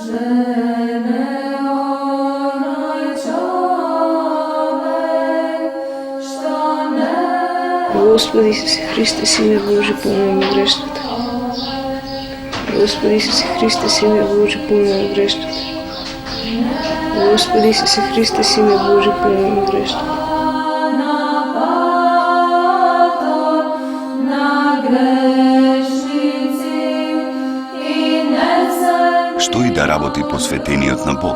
Господи Исусе Христе, Сине Божи, помилуй ме грешната. Господи Исусе Христе, Сине Божи, помилуй ме грешната. Господи Исусе Христе, Сине Божи, помилуй ме грешната. Што и да работи посветениот на Бог,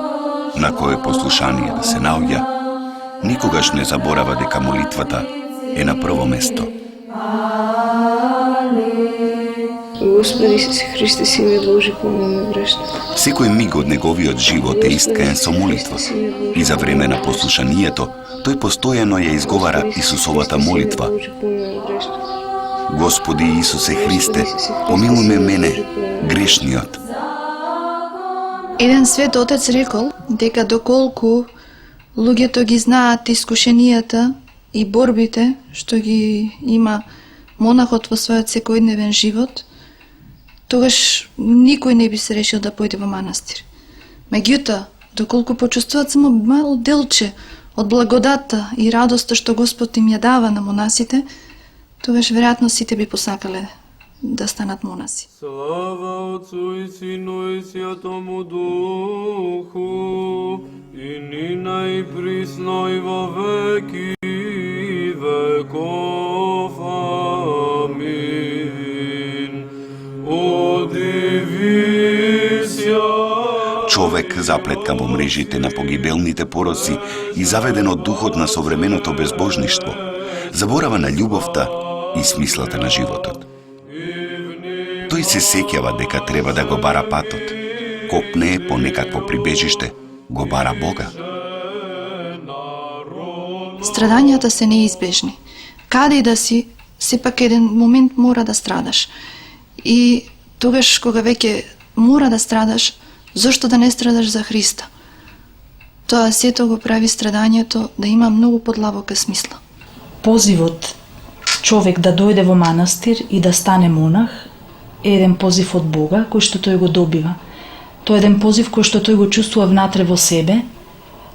на кое послушание да се наоѓа, никогаш не заборава дека молитвата е на прво место. Господи Исусе Христе, Сине Божи, помилуй ме грешната. Секој миг од неговиот живот е искаен со молитва. И за време на послушанието, тој постојано ја изговара Исусовата молитва. Господи Исусе Христе, помилуј ме мене, грешниот. Еден свет отец рекол дека доколку луѓето ги знаат искушенијата и борбите што ги има монахот во својот секојдневен живот, тогаш никој не би се решил да појде во манастир. Меѓутоа, доколку почувствуваат само мало делче од благодатта и радоста што Господ им ја дава на монасите, тогаш веројатно сите би посакале да станат монаси. Слава Отцу и Сину и Святому Духу, и нина и присно и во веки веков. Амин. Човек заплетка во мрежите на погибелните пороци и заведен од духот на современото безбожништво, заборава на љубовта и смислата на животот. Тој се сеќава дека треба да го бара патот, копне по некакво прибежиште, го бара Бога. Страдањата се неизбежни. Каде и да си, сепак еден момент мора да страдаш. И тогаш кога веќе мора да страдаш, зошто да не страдаш за Христа? Тоа сето го прави страдањето да има многу подлабока смисла. Позивот човек да дојде во манастир и да стане монах е еден позив од Бога кој што тој го добива. Тоа е еден позив кој што тој го чувствува внатре во себе,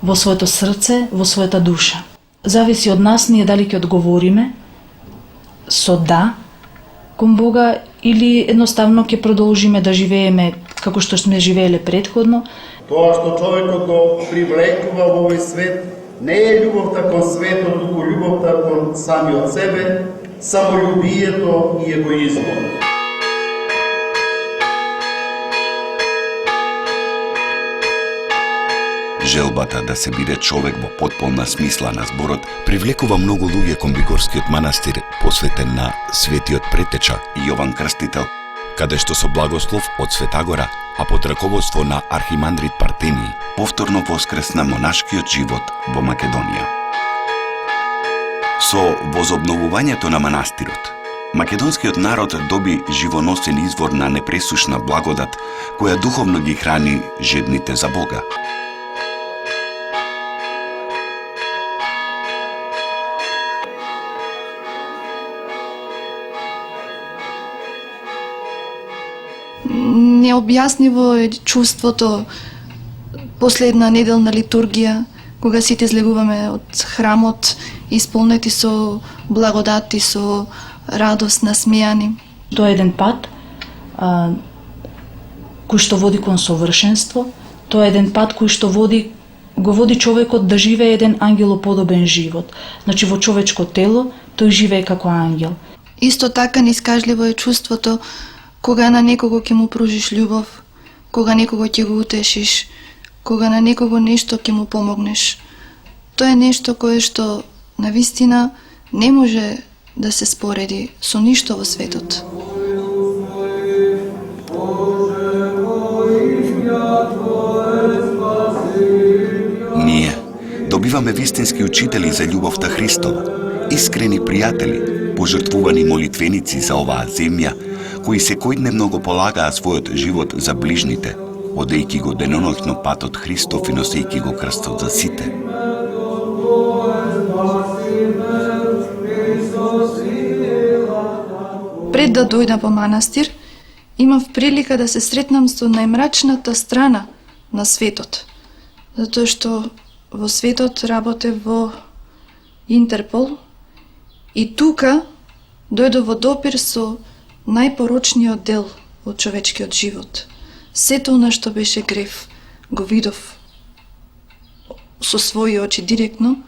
во своето срце, во својата душа. Зависи од нас ние дали ќе одговориме со да кон Бога или едноставно ќе продолжиме да живееме како што сме живееле претходно. Тоа што човекот го привлекува во овој свет не е љубовта кон светот, туку љубовта кон самиот себе, самољубието и егоизмот. Желбата да се биде човек во потполна смисла на зборот привлекува многу луѓе кон Бигорскиот манастир, посветен на светиот претеча Јован Крстител, каде што со благослов од Светагора, а под раководство на архимандрит Партении, повторно воскресна монашкиот живот во Македонија. Со возобновувањето на манастирот, македонскиот народ доби живоносен извор на непресушна благодат, која духовно ги храни жедните за Бога. Необјасниво е чувството после една неделна литургија, кога сите излегуваме од храмот, исполнети со благодати, со радост, насмејани. Тоа е еден пат кој што води кон совршенство, тоа е еден пат кој што го води човекот да живее еден ангелоподобен живот. Значи во човечко тело тој живее како ангел. Исто така неискажливо е чувството кога на некого ќе му пружиш љубов, кога некого ќе го утешиш, кога на некого нешто ќе му помогнеш. Тоа е нешто кое што навистина не може да се спореди со ништо во светот. Ние добиваме вистински учители за љубовта Христова, искрени пријатели, пожртвувани молитвеници за оваа земја, кои секојдневно го полагаа својот живот за ближните, одејќи го деноноќно патот Христов и носејќи го крстот за сите. Пред да дојдам во манастир, имав прилика да се сретнам со најмрачната страна на светот. Затоа што во светот работе во Интерпол и тука дојдов во допир со најпорочниот дел од човечкиот живот. Сето она што беше грев го видов со своји очи директно.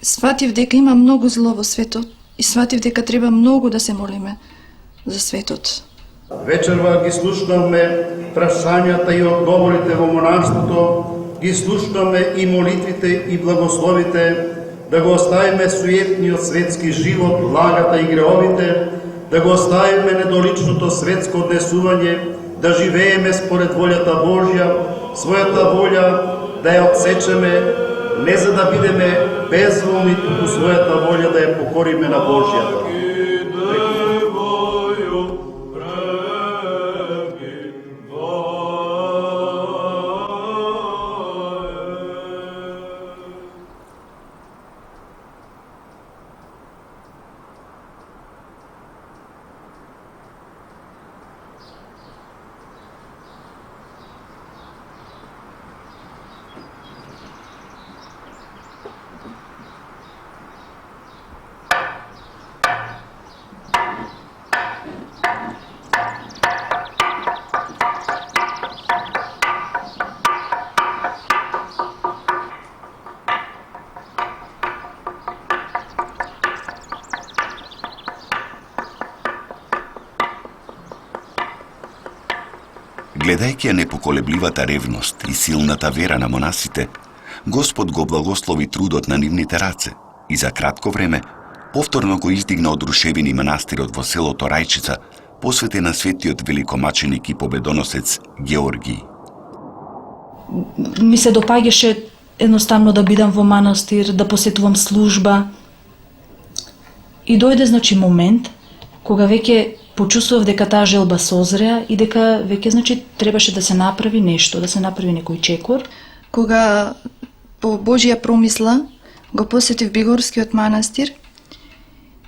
Сватив дека има многу зло во светот и сватив дека треба многу да се молиме за светот. Вечерва ги слушнавме прашањата и одговорите во монарството, ги слушнавме и молитвите и благословите, да го оставиме суетниот светски живот, лагата и греовите, да го оставиме недоличното светско однесување, да живееме според волјата Божја, својата волја да ја отсечеме, не за да бидеме безволни, туку својата волја да ја покориме на Божјата. Гледајќи ја непоколебливата ревност и силната вера на монасите, Господ го благослови трудот на нивните раце и за кратко време повторно го издигна од рушевини манастирот во селото Рајчица, посветен на светиот великомаченик и победоносец Георгиј. Ми се допаѓаше едноставно да бидам во манастир, да посетувам служба. И дојде, значи, момент кога веќе почувствував дека таа желба созреа и дека веќе, значи, требаше да се направи нешто, да се направи некој чекор. Кога по Божја промисла го посетив Бигорскиот манастир,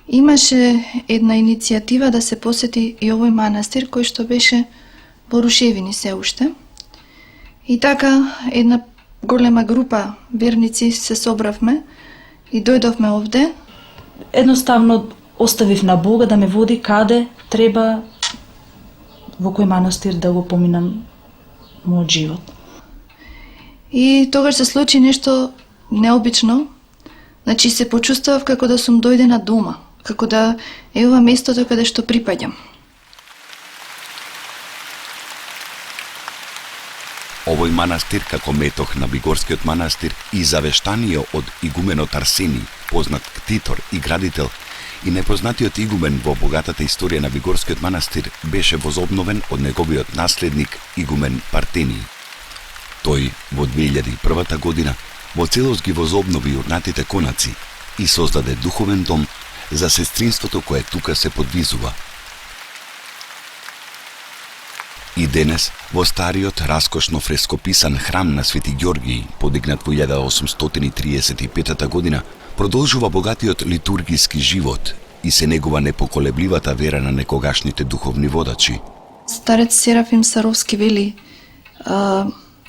имаше една иницијатива да се посети и овој манастир кој што беше во рушевини се уште. И така една голема група верници се собравме и дојдовме овде. Едноставно оставив на Бога да ме води каде треба, во кој манастир да го поминам мојот живот. И тогаш се случи нешто необично. Значи се почувствував како да сум дојдена дома, како да е ова местото каде што припаѓам. Овој манастир, како метох на Бигорскиот манастир и завештание од игуменот Арсени, познат ктитор и градител, и непознатиот игумен во богатата историја на Бигорскиот манастир, беше возобновен од неговиот наследник игумен Партении. Тој во 2001 година во целост ги возобнови урнатите конаци и создаде духовен дом за сестринството кое тука се подвизува. И денес, во стариот раскошно фрескописан храм на Свети Ѓоргиј, подигнат во 1835 година, продолжува богатиот литургиски живот и се негува непоколебливата вера на некогашните духовни водачи. Старец Серафим Саровски вели: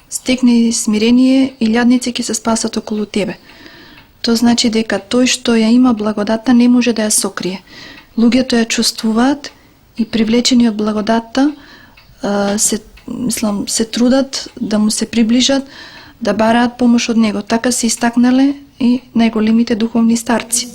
стекни смирение и лјадници ќе се спасат околу тебе. Тоа значи дека тој што ја има благодатта не може да ја сокрие. Луѓето ја чувствуваат и привлечени од благодатта се трудат да му се приближат, да бараат помош од него. Така се истакнале и најголемите духовни старци.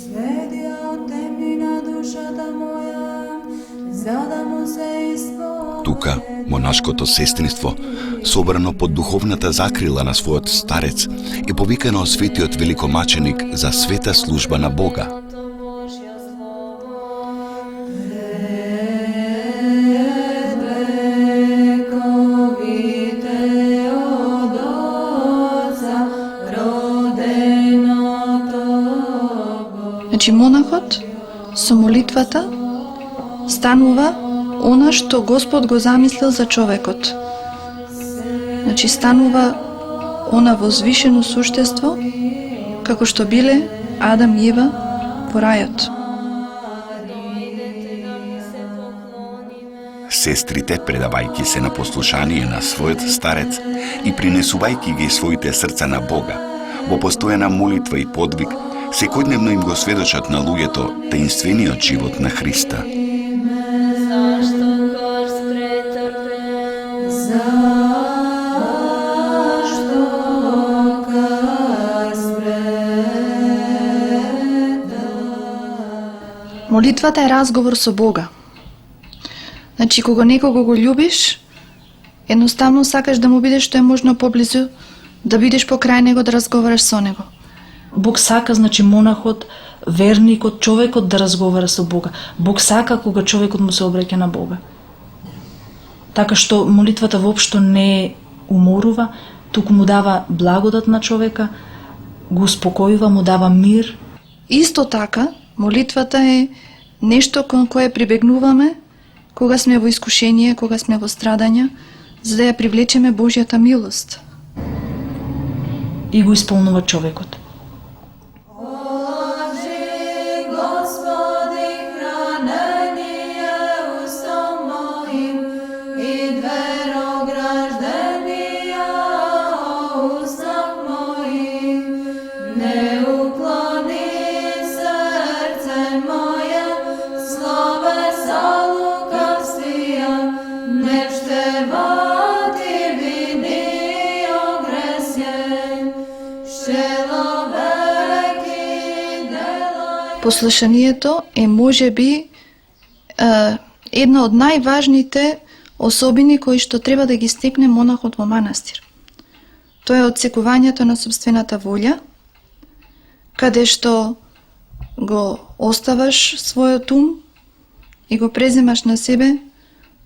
Тука, монашкото сестринство, собрано под духовната закрила на својот старец, е повикано од светиот великомаченик за света служба на Бога. Значи монахот со молитвата станува она што Господ го замислил за човекот. Значи станува она возвишено суштество како што биле Адам и Ева во рајот. Сестрите, предавајќи се на послушание на својот старец и принесувајќи ги своите срца на Бога, во постојана молитва и подвиг, секојдневно им го сведочат на луѓето таинствениот живот на Христа. Молитвата е разговор со Бога. Значи, кога некого го љубиш, едноставно сакаш да му бидеш што е можно поблизу, да бидеш покрај него, да разговараш со него. Бог сака, значи, монахот, верникот, човекот да разговара со Бога. Бог сака кога човекот му се обраќа на Бога. Така што молитвата воопшто не уморува, туку му дава благодат на човека, го успокојува, му дава мир. Исто така, молитвата е нешто кон кое прибегнуваме кога сме во искушение, кога сме во страдања, за да ја привлечеме Божјата милост. И го исполнува човекот. Послушанието е можеби една од најважните особини кои што треба да ги стекне монахот во манастир. Тоа е отсекувањето на собствената волја, каде што го оставаш својот ум и го преземаш на себе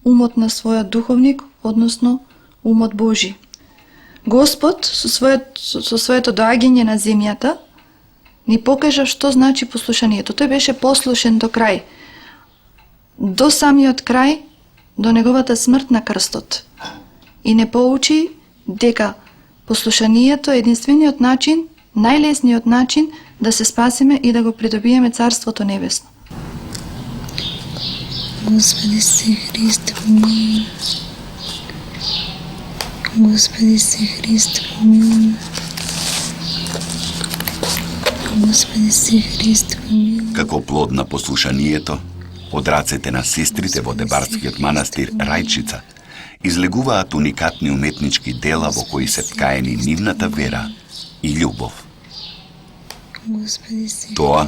умот на својот духовник, односно умот Божи. Господ со своето доаѓање на земјата ни покажа што значи послушанието. Тој беше послушен до крај. До самиот крај, до неговата смрт на крстот. И не поучи дека послушанието е единствениот начин, најлесниот начин да се спасиме и да го придобиеме Царството Небесно. Господи си Христе, помилуй. Господи си Христе, помилуй. Господи си Христе, помилуй. Како плод на послушанието, од рацете на сестрите во Дебарскиот манастир Рајчица излегуваат уникатни уметнички дела во кои се ткаени нивната вера и љубов. Тоа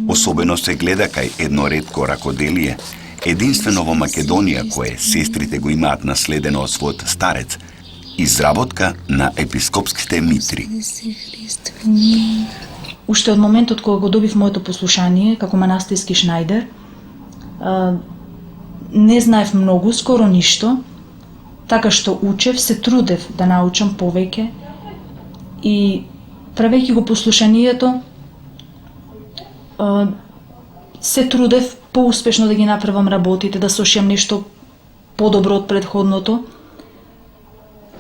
особено се гледа кај едно ретко ракоделие, единствено во Македонија, кое сестрите го имаат наследено од својот старец, изработка на епископските митри. Уште од моментот кога го добив моето послушание како манастирски шнајдер, не знаев многу, скоро ништо, така што учев, се трудев да научам повеќе и правејќи го послушанието, се трудев поуспешно да ги направам работите, да сошијам нешто подобро од претходното,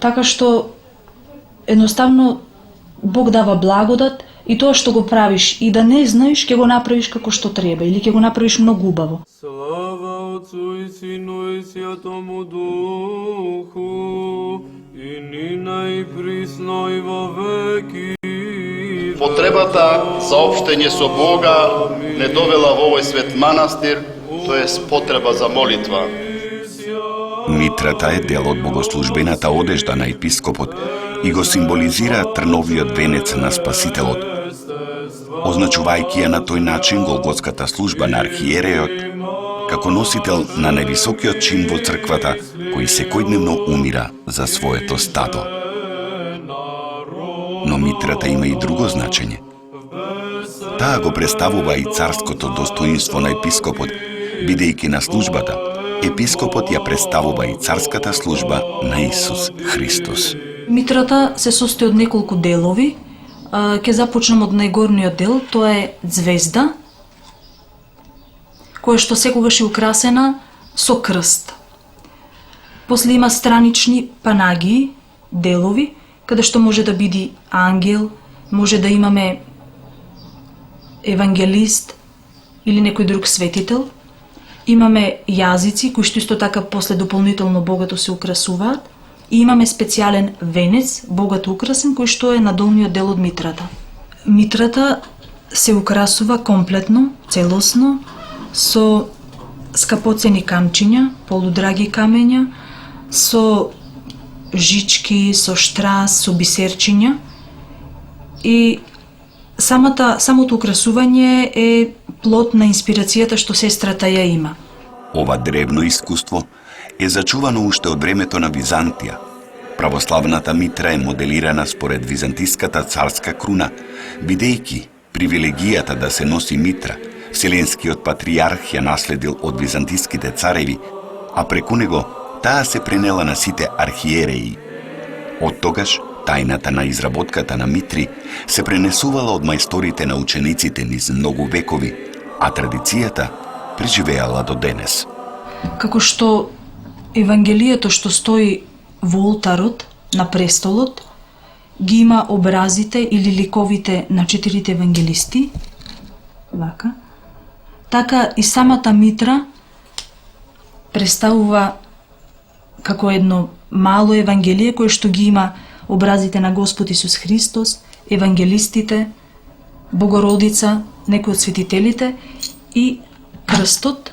така што едноставно Бог дава благодат и тоа што го правиш и да не знаеш, ќе го направиш како што треба или ќе го направиш многу убаво. Слава Отцу и Сину и Святому Духу, и нина и присно и во веки. Потребата за општење со Бога не довела во овој свет манастир, тоест потреба за молитва. Митрата е дел од богослужбената одежда на епископот и го символизира трновиот венец на Спасителот, означувајќи ја на тој начин голготската служба на архиерејот како носител на највисокиот чин во црквата, кој секојдневно умира за своето стадо. Но митрата има и друго значење. Таа го представува и царското достоинство на епископот, бидејќи на службата епископот ја представува и царската служба на Исус Христос. Митрата се состои од неколку делови. Ќе започнем од најгорниот дел, тоа е ѕвезда, која што секогаш е украсена со крст. После има странични панагии, делови, каде што може да биде ангел, може да имаме евангелист или некој друг светител. Имаме јазици кои што исто така после дополнително богато се украсуваат и имаме специјален венец, богато украсен, кој што е на долниот дел од митрата. Митрата се украсува комплетно, целосно, со скапоцени камчиња, полудраги камења, со жички, со штрас, со бисерчиња и самото украсување е плод на инспирацијата што сестрата ја има. Ова древно искуство е зачувано уште од времето на Византија. Православната митра е моделирана според византиската царска круна, бидејќи привилегијата да се носи митра, Вселенскиот патријарх ја наследил од византиските цареви, а преку него таа се пренела на сите архиереи. Од тогаш, тајната на изработката на митри се пренесувала од мајсторите на учениците низ многу векови, а традицијата преживеала до денес. Како што Евангелието што стои во олтарот на престолот ги има образите или ликовите на 4 евангелисти, вака, така и самата митра представува како едно мало евангелие кое што ги има образите на Господ Исус Христос, евангелистите, Богородица, некои од светителите и крстот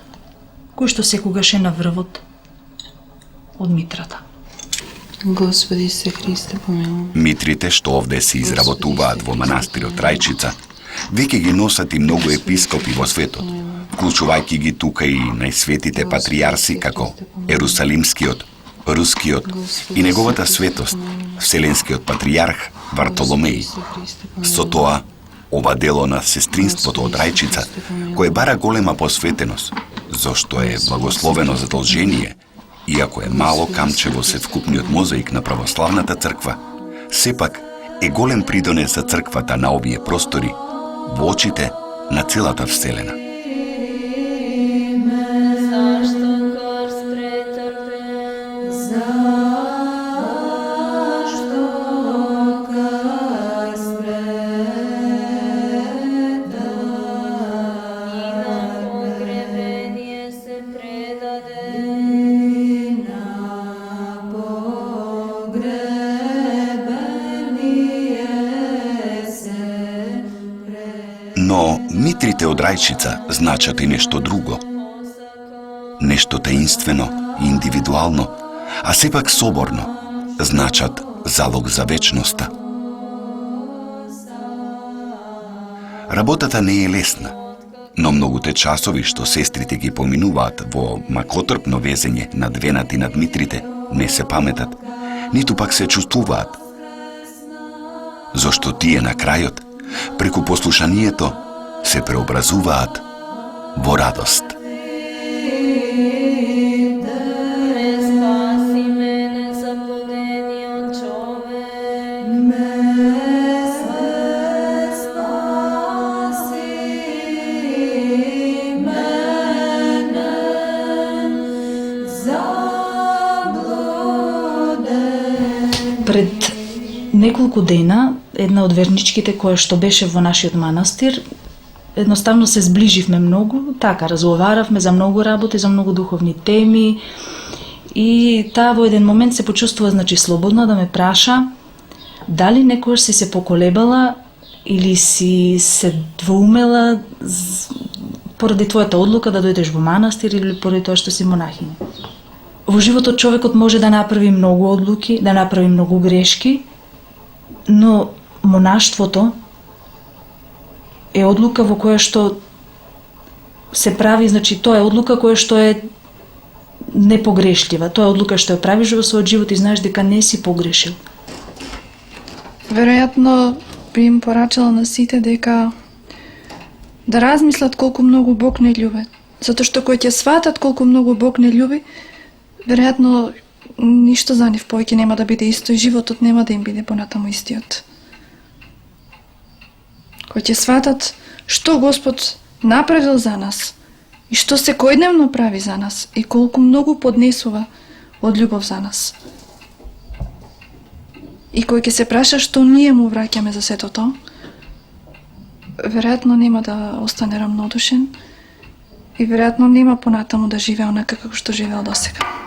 кој што секогаш е на врвот од митрата. Господи се Христе, помилуј. Митрите што овде се изработуваат во манастирот Рајчица, веќе ги носат и многу епископи во светот, вклучувајќи ги тука и најсветите патријарси како Ерусалимскиот, Рускиот и неговата светост, Вселенскиот патријарх Вартоломеј. Со тоа, ова дело на сестринството од Рајчица, кое бара голема посветеност, зашто е благословено задолжение, иако е мало камче во севкупниот мозаик на православната црква, сепак е голем придонес за црквата на овие простори, во очите на целата Вселена. Но митрите од Рајчица значат и нешто друго. Нешто таинствено и индивидуално, а сепак соборно, значат залог за вечноста. Работата не е лесна, но многуте часови што сестрите ги поминуваат во макотрпно везење над венат и над митрите не се паметат, ниту пак се чувствуваат. Зошто тие на крајот, преку послушанието, се преобразуваат во радост. Пред неколку дена, една од верничките која што беше во нашиот манастир, едноставно се зближивме многу, така, разговаравме за многу работи, за многу духовни теми и таа во еден момент се почувствува, значи, слободно да ме праша дали некојаш си се поколебала или си се двоумела поради твојата одлука да дојдеш во манастир или поради тоа што си монахиня. Во животот човекот може да направи многу одлуки, да направи многу грешки, но монаштвото е одлука во која што се прави, значи тоа е одлука која што е непогрешлива. Тоа е одлука што ја правиш во својот живот и знаеш дека не си погрешил. Веројатно би им порачала на сите дека да размислат колку многу Бог не љуби. Затоа што кои ќе сватат колку многу Бог не љуби, веројатно ништо за нив повеќе нема да биде исто и животот нема да им биде понатаму истиот. Кои ќе сватат што Господ направил за нас и што секојдневно прави за нас и колку многу поднесува од љубов за нас. И кој ќе се праша што ние му враќаме за сето тоа, веројатно нема да остане рамнодушен и веројатно нема понатаму да живее онака како што живеел досега.